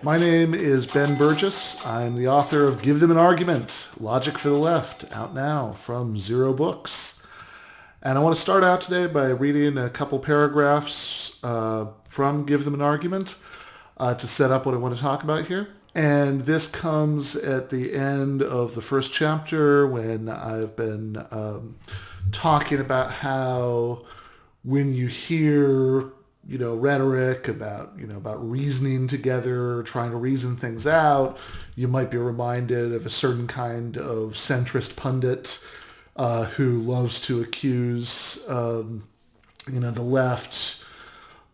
My name is Ben Burgis. I'm the author of Give Them an Argument, Logic for the Left, out now from Zer0 Books. And I want to start out today by reading a couple paragraphs from Give Them an Argument to set up what I want to talk about here. And this comes at the end of the first chapter when I've been talking about how when you hear rhetoric about reasoning together, trying to reason things out, you might be reminded of a certain kind of centrist pundit who loves to accuse, the left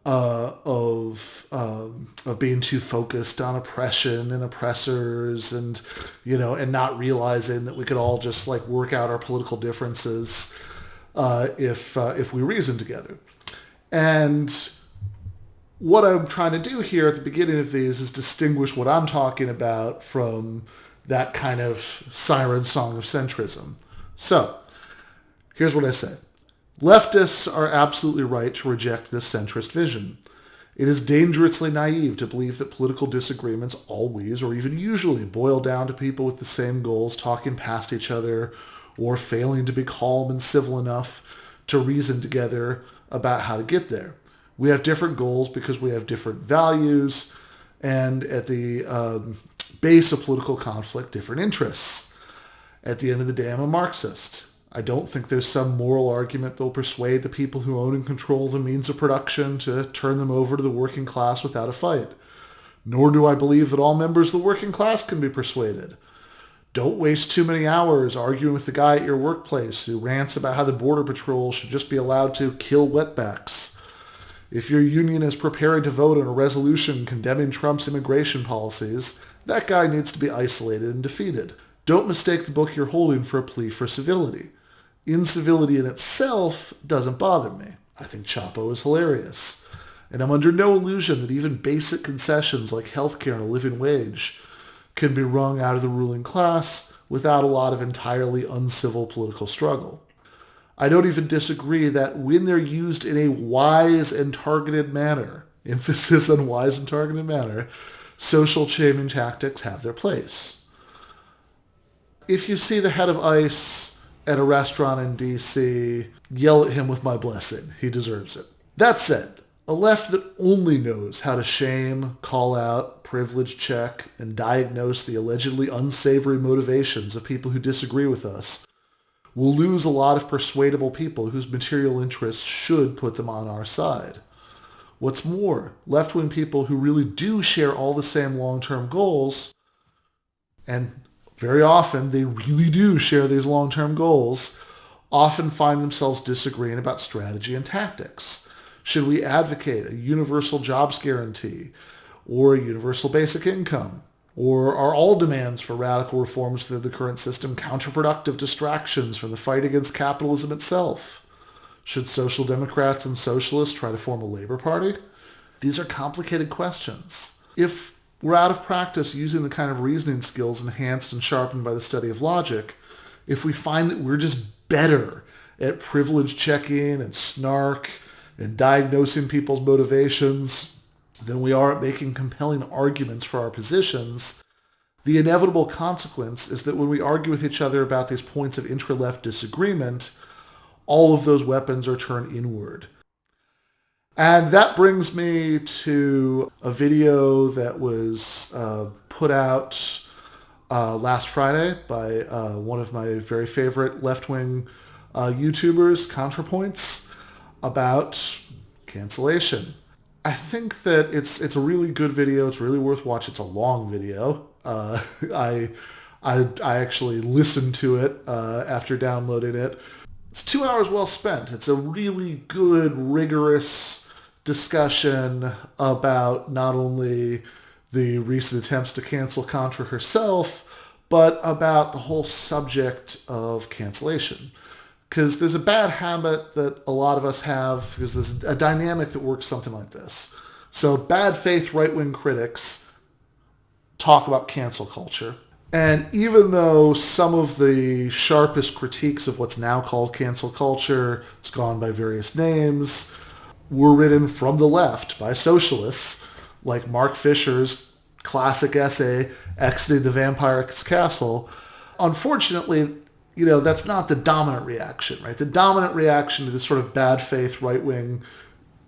of being too focused on oppression and oppressors, and not realizing that we could all just work out our political differences if we reason together. And what I'm trying to do here at the beginning of these is distinguish what I'm talking about from that kind of siren song of centrism. So, here's what I say. Leftists are absolutely right to reject this centrist vision. It is dangerously naive to believe that political disagreements always, or even usually, boil down to people with the same goals talking past each other or failing to be calm and civil enough to reason together about how to get there. We have different goals because we have different values, and at the base of political conflict, different interests. At the end of the day, I'm a Marxist. I don't think there's some moral argument that will persuade the people who own and control the means of production to turn them over to the working class without a fight. Nor do I believe that all members of the working class can be persuaded. Don't waste too many hours arguing with the guy at your workplace who rants about how the Border Patrol should just be allowed to kill wetbacks. If your union is preparing to vote on a resolution condemning Trump's immigration policies, that guy needs to be isolated and defeated. Don't mistake the book you're holding for a plea for civility. Incivility in itself doesn't bother me. I think Chapo is hilarious. And I'm under no illusion that even basic concessions like healthcare and a living wage can be wrung out of the ruling class without a lot of entirely uncivil political struggle. I don't even disagree that when they're used in a wise and targeted manner, emphasis on wise and targeted manner, social shaming tactics have their place. If you see the head of ICE at a restaurant in D.C., yell at him with my blessing. He deserves it. That said, a left that only knows how to shame, call out, privilege check, and diagnose the allegedly unsavory motivations of people who disagree with us will lose a lot of persuadable people whose material interests should put them on our side. What's more, left-wing people who really do share all the same long-term goals, and very often they really do share these long-term goals, often find themselves disagreeing about strategy and tactics. Should we advocate a universal jobs guarantee or a universal basic income? Or are all demands for radical reforms to the current system counterproductive distractions from the fight against capitalism itself? Should social democrats and socialists try to form a labor party? These are complicated questions. If we're out of practice using the kind of reasoning skills enhanced and sharpened by the study of logic, if we find that we're just better at privilege checking and snark and diagnosing people's motivations than we are at making compelling arguments for our positions, the inevitable consequence is that when we argue with each other about these points of intra-left disagreement, all of those weapons are turned inward. And that brings me to a video that was put out last Friday by one of my very favorite left-wing YouTubers, Contrapoints, about cancellation. I think that it's a really good video. It's really worth watching. It's a long video. I actually listened to it after downloading it. It's 2 hours well spent. It's a really good, rigorous discussion about not only the recent attempts to cancel Contra herself, but about the whole subject of cancellation. Because there's a bad habit that a lot of us have, because there's a dynamic that works something like this. So bad faith right-wing critics talk about cancel culture. And even though some of the sharpest critiques of what's now called cancel culture, it's gone by various names, were written from the left by socialists, like Mark Fisher's classic essay, Exiting the Vampire's Castle. Unfortunately, that's not the dominant reaction, right? The dominant reaction to this sort of bad faith right-wing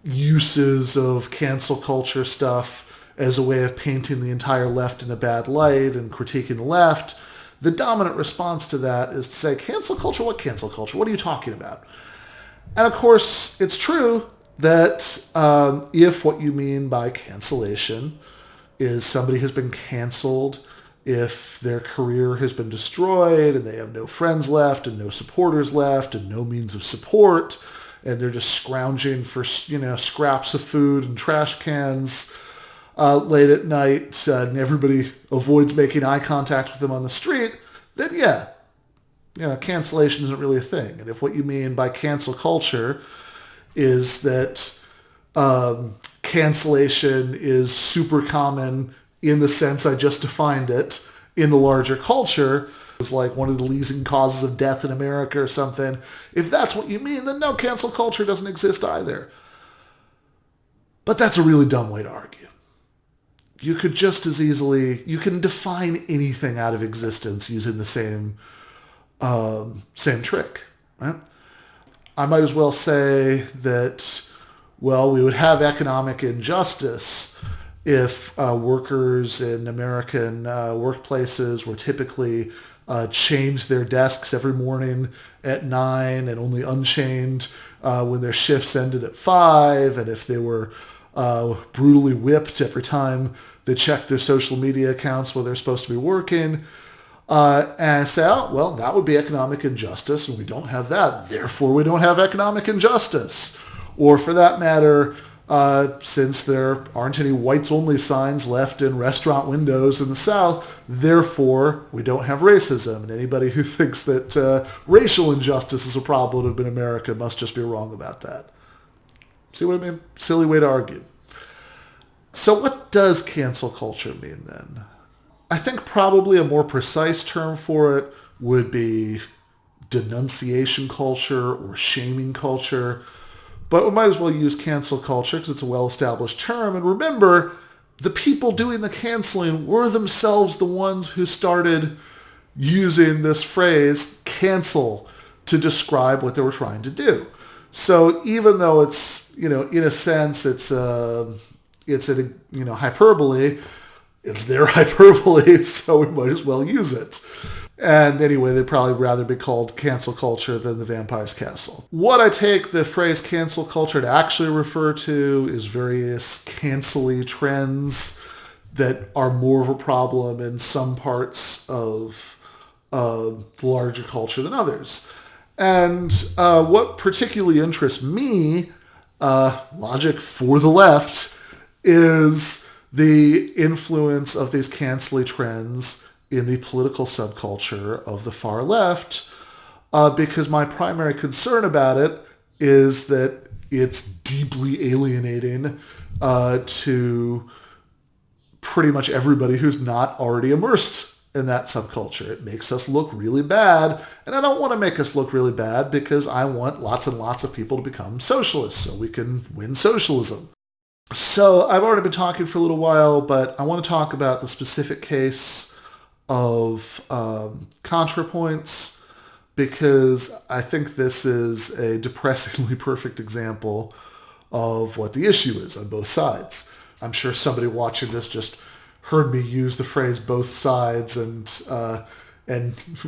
uses of cancel culture stuff as a way of painting the entire left in a bad light and critiquing the left. The dominant response to that is to say, cancel culture? What cancel culture? What are you talking about? And of course, it's true that if what you mean by cancellation is somebody has been canceled, if their career has been destroyed and they have no friends left and no supporters left and no means of support, and they're just scrounging for, scraps of food and trash cans late at night, and everybody avoids making eye contact with them on the street, then cancellation isn't really a thing. And if what you mean by cancel culture is that cancellation is super common in the sense I just defined it in the larger culture, is like one of the leading causes of death in America or something, if that's what you mean, then no, cancel culture doesn't exist either. But that's a really dumb way to argue. You could just as easily, you can define anything out of existence using the same trick, right? I might as well say that, we would have economic injustice if workers in American workplaces were typically chained to their desks every morning at 9 and only unchained when their shifts ended at 5, and if they were brutally whipped every time they checked their social media accounts while they're supposed to be working. And say, that would be economic injustice, and we don't have that. Therefore, we don't have economic injustice. Or for that matter, since there aren't any whites-only signs left in restaurant windows in the South, therefore, we don't have racism. And anybody who thinks that racial injustice is a problem in America must just be wrong about that. See what I mean? Silly way to argue. So what does cancel culture mean then? I think probably a more precise term for it would be denunciation culture or shaming culture. But we might as well use cancel culture because it's a well-established term. And remember, the people doing the canceling were themselves the ones who started using this phrase, cancel, to describe what they were trying to do. So even though it's, in a sense, it's a hyperbole, it's their hyperbole, so we might as well use it. And anyway, they'd probably rather be called cancel culture than the Vampire's Castle. What I take the phrase cancel culture to actually refer to is various cancel-y trends that are more of a problem in some parts of the larger culture than others. And what particularly interests me, logic for the left, is the influence of these cancel-y trends in the political subculture of the far left, because my primary concern about it is that it's deeply alienating to pretty much everybody who's not already immersed in that subculture. It makes us look really bad, and I don't want to make us look really bad because I want lots and lots of people to become socialists so we can win socialism. So I've already been talking for a little while, but I want to talk about the specific case of Contrapoints because I think this is a depressingly perfect example of what the issue is on both sides. I'm sure somebody watching this just heard me use the phrase both sides and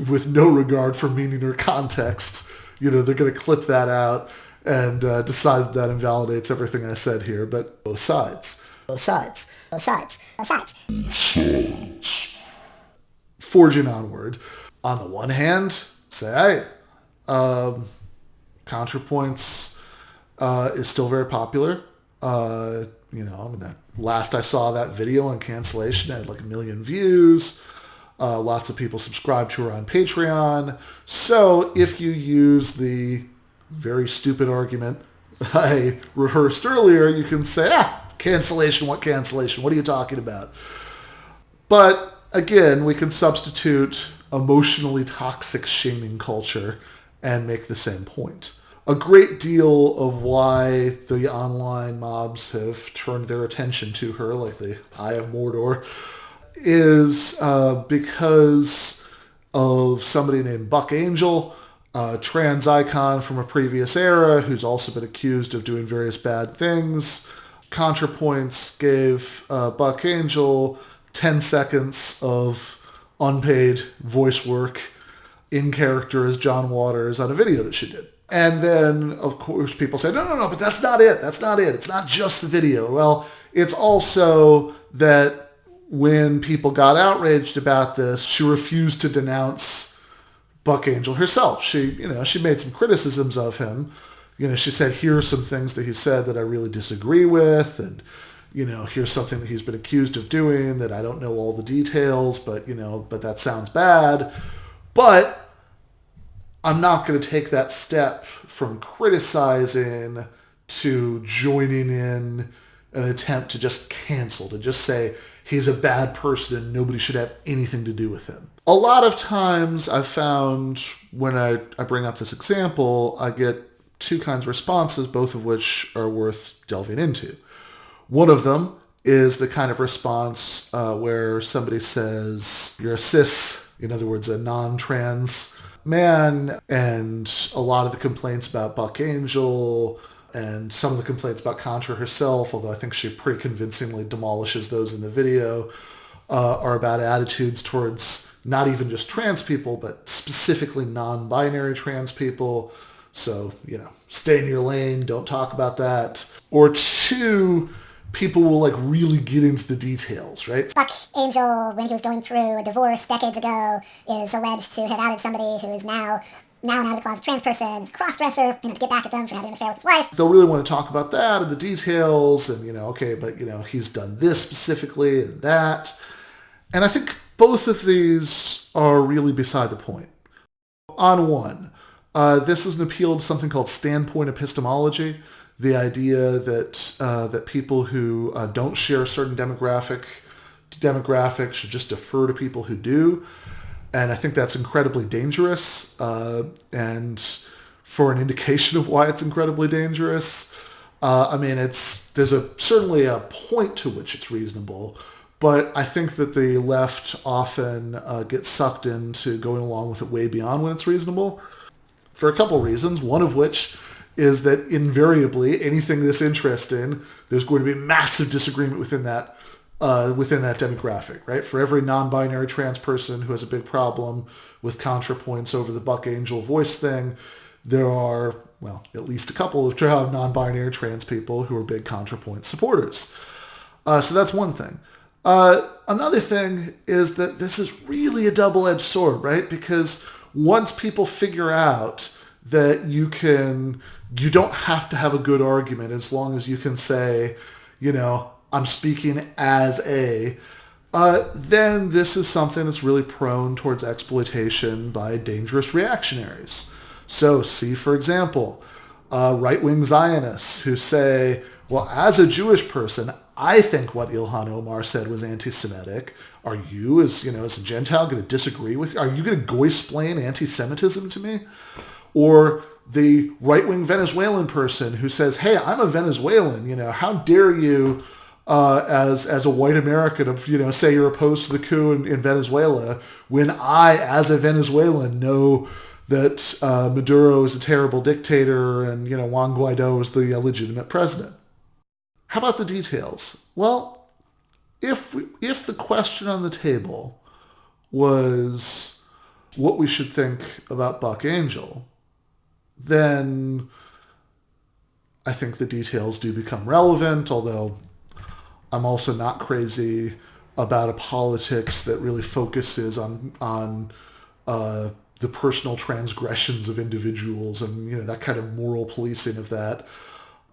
with no regard for meaning or context, they're going to clip that out and decide that invalidates everything I said here, but both sides. Both sides. Both sides. Both sides. Both sides. Forging onward. On the one hand, say, Contrapoints is still very popular. That last I saw that video on cancellation, it had like 1 million views. Lots of people subscribe to her on Patreon. So if you use the very stupid argument I rehearsed earlier, you can say, cancellation, what cancellation? What are you talking about? But again, we can substitute emotionally toxic shaming culture and make the same point. A great deal of why the online mobs have turned their attention to her, like the Eye of Mordor, is because of somebody named Buck Angel, a trans icon from a previous era who's also been accused of doing various bad things. Contrapoints gave Buck Angel 10 seconds of unpaid voice work in character as John Waters on a video that she did. And then, of course, people say, no, but that's not it. That's not it. It's not just the video. Well, it's also that when people got outraged about this, she refused to denounce Buck Angel herself. She made some criticisms of him. She said, here are some things that he said that I really disagree with, and here's something that he's been accused of doing that I don't know all the details, but that sounds bad. But I'm not going to take that step from criticizing to joining in an attempt to just cancel, to just say he's a bad person and nobody should have anything to do with him. A lot of times I've found when I bring up this example, I get two kinds of responses, both of which are worth delving into. One of them is the kind of response where somebody says, you're a cis, in other words, a non-trans man, and a lot of the complaints about Buck Angel and some of the complaints about Contra herself, although I think she pretty convincingly demolishes those in the video, are about attitudes towards not even just trans people, but specifically non-binary trans people. So, stay in your lane, don't talk about that. Or two, people will really get into the details, right? Buck Angel, when he was going through a divorce decades ago, is alleged to have outed somebody who is now an out-of-the-closet trans person, cross-dresser, to get back at them for having an affair with his wife. They'll really want to talk about that and the details and, okay, but, he's done this specifically and that. And I think both of these are really beside the point. On one, this is an appeal to something called standpoint epistemology, the idea that people who don't share a certain demographic should just defer to people who do. And I think that's incredibly dangerous. And for an indication of why it's incredibly dangerous, there's certainly a point to which it's reasonable, but I think that the left often gets sucked into going along with it way beyond when it's reasonable for a couple reasons, one of which is that invariably anything this interesting, there's going to be massive disagreement within that demographic, right? For every non-binary trans person who has a big problem with Contrapoints over the Buck Angel voice thing, there are, at least a couple of non-binary trans people who are big Contrapoint supporters. So that's one thing. Another thing is that this is really a double-edged sword, right? Because once people figure out that you don't have to have a good argument as long as you can say, I'm speaking as then this is something that's really prone towards exploitation by dangerous reactionaries. So see, for example, right-wing Zionists who say, well, as a Jewish person, I think what Ilhan Omar said was anti-Semitic. Are you, as a Gentile, going to disagree with? Are you going to goy-splain anti-Semitism to me? Or the right-wing Venezuelan person who says, hey, I'm a Venezuelan, how dare you, as a white American, say you're opposed to the coup in Venezuela, when I, as a Venezuelan, know that Maduro is a terrible dictator and, Juan Guaido is the legitimate president. How about the details? Well, if the question on the table was what we should think about Buck Angel, then I think the details do become relevant, although I'm also not crazy about a politics that really focuses on the personal transgressions of individuals and, that kind of moral policing of that.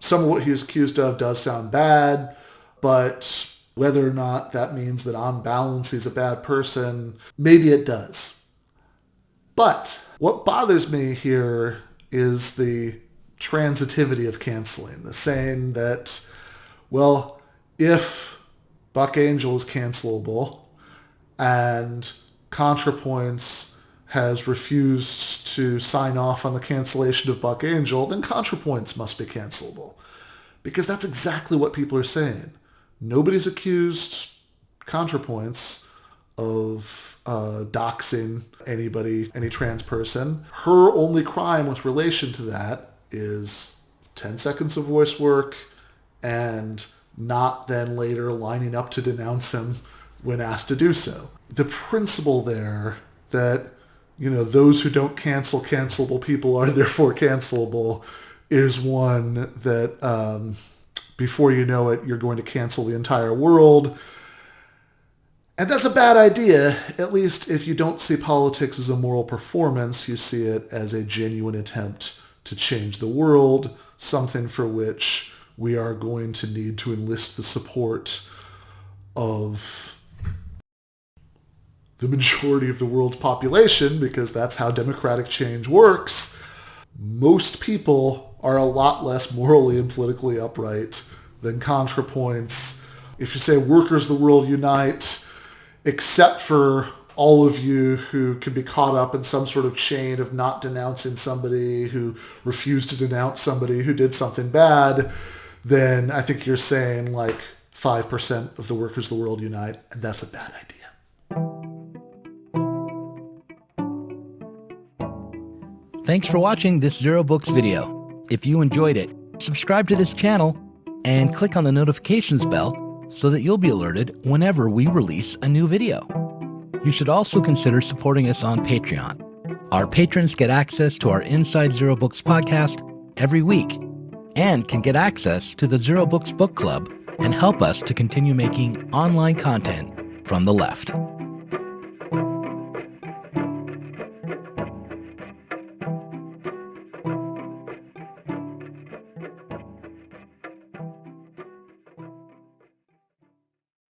Some of what he was accused of does sound bad, but whether or not that means that on balance he's a bad person, maybe it does. But what bothers me here is the transitivity of canceling, the saying that, well, if Buck Angel is cancelable and Contrapoints has refused to sign off on the cancellation of Buck Angel, then Contrapoints must be cancelable. Because that's exactly what people are saying. Nobody's accused Contrapoints of doxing anybody, any trans person. Her only crime with relation to that is 10 seconds of voice work and not then later lining up to denounce him when asked to do so. The principle there that, those who don't cancel cancelable people are therefore cancelable is one that before you know it, you're going to cancel the entire world. And that's a bad idea, at least if you don't see politics as a moral performance, you see it as a genuine attempt to change the world, something for which we are going to need to enlist the support of the majority of the world's population, because that's how democratic change works. Most people are a lot less morally and politically upright than Contrapoints. If you say workers the world unite, except for all of you who can be caught up in some sort of chain of not denouncing somebody who refused to denounce somebody who did something bad, then I think you're saying like 5% of the workers of the world unite, and that's a bad idea. Thanks for watching this Zer0 Books video. If you enjoyed it, subscribe to this channel and click on the notifications bell so that you'll be alerted whenever we release a new video. You should also consider supporting us on Patreon. Our patrons get access to our Inside Zer0 Books podcast every week and can get access to the Zer0 Books book club and help us to continue making online content from the left.